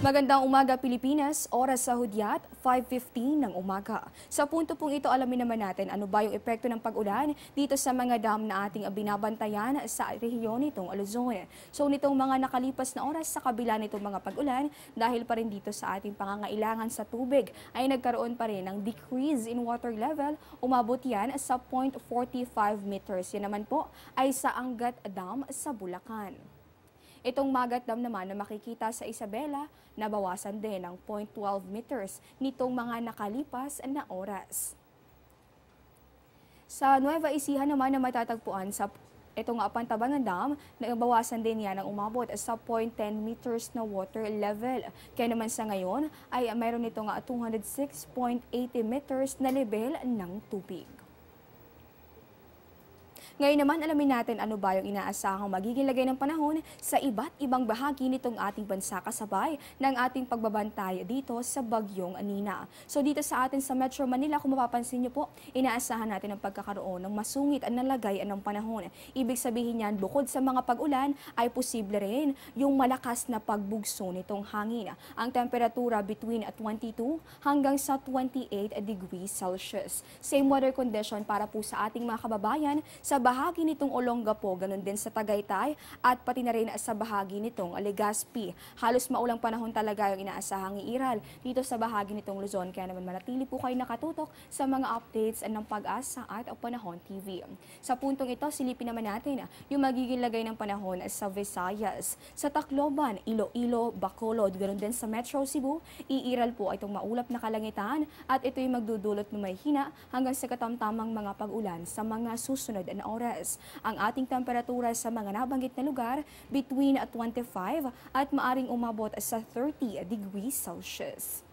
Magandang umaga Pilipinas, oras sa hudyat, 5:15 ng umaga. Sa punto pong ito, alamin naman natin ano ba yung epekto ng pag-ulan dito sa mga dam na ating binabantayan sa rehiyon nitong Luzon. So nitong mga nakalipas na oras sa kabila nitong mga pag-ulan, dahil pa rin dito sa ating pangangailangan sa tubig, ay nagkaroon pa rin ng decrease in water level, umabot yan sa 0.45 meters. Yan naman po ay sa Angat Dam sa Bulacan. Itong Magat Dam naman na makikita sa Isabela, nabawasan din ng 0.12 meters nitong mga nakalipas na oras. Sa Nueva Ecija naman na matatagpuan sa itong Pantabangan Dam, nabawasan din yan ng umabot sa 0.10 meters na water level. Kaya naman sa ngayon ay mayroon itong 206.80 meters na level ng tubig. Ngayon naman, alamin natin ano ba yung inaasahang magiging lagay ng panahon sa iba't ibang bahagi nitong ating bansa kasabay ng ating pagbabantay dito sa Bagyong Nina. So dito sa atin sa Metro Manila, kung mapapansin niyo po, inaasahan natin ang pagkakaroon ng masungit at nalagay ng panahon. Ibig sabihin yan, bukod sa mga pag-ulan, ay posible rin yung malakas na pagbugso nitong hangin. Ang temperatura between 22 hanggang sa 28 degrees Celsius. Same weather condition para po sa ating mga kababayan sa bahagi nitong Olongapo, ganun din sa Tagaytay at pati na rin sa bahagi nitong Legazpi. Halos maulang panahon talaga yung inaasahang iiral dito sa bahagi nitong Luzon. Kaya naman manatili po kayo nakatutok sa mga updates ng Pag-asa at Panahon TV. Sa puntong ito, silipin naman natin yung magiging lagay ng panahon sa Visayas. Sa Tacloban, Iloilo, Bacolod, ganun din sa Metro Cebu, iiral po itong maulap na kalangitan at ito yung magdudulot ng may hina hanggang sa katamtamang mga pag-ulan sa mga susunod na oras. Ang ating temperatura sa mga nabanggit na lugar between 25 at maaring umabot sa 30 degrees Celsius.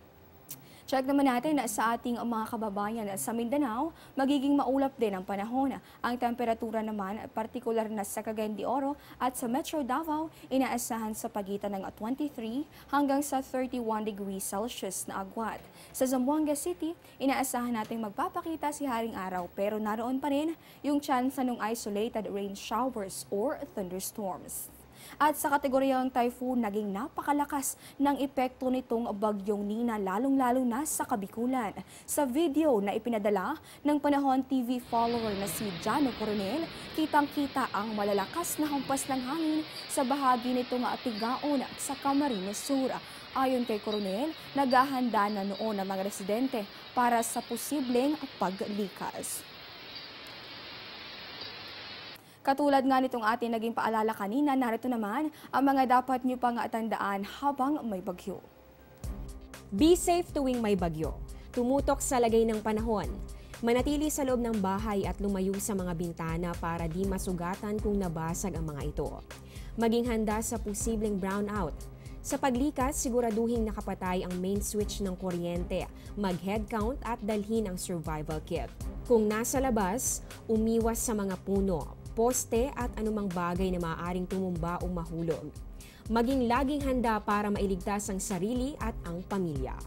Check naman natin na sa ating mga kababayan sa Mindanao, magiging maulap din ang panahon. Ang temperatura naman, partikular na sa Cagayan de Oro at sa Metro Davao, inaasahan sa pagitan ng 23 hanggang sa 31 degrees Celsius na agwat. Sa Zamboanga City, inaasahan natin magpapakita si Haring Araw pero naroon pa rin yung chance ng isolated rain showers or thunderstorms. At sa kategoryang typhoon, naging napakalakas ng epekto nitong Bagyong Nina, lalong-lalo na sa Kabikulan. Sa video na ipinadala ng Panahon TV follower na si Jano Coronel, kitang-kita ang malalakas na hampas ng hangin sa bahagi nitong Tigaon sa Camarines Sur. Ayon kay Coronel, naghahanda na noon ang mga residente para sa posibleng paglikas. Katulad nga nitong ating naging paalala kanina, narito naman ang mga dapat niyo pang tandaan habang may bagyo. Be safe tuwing may bagyo. Tumutok sa lagay ng panahon. Manatili sa loob ng bahay at lumayo sa mga bintana para di masugatan kung nabasag ang mga ito. Maging handa sa posibleng brownout. Sa paglikas, siguraduhin nakapatay ang main switch ng kuryente, mag-head count at dalhin ang survival kit. Kung nasa labas, umiwas sa mga puno, poste at anumang bagay na maaaring tumumba o mahulog. Maging laging handa para mailigtas ang sarili at ang pamilya.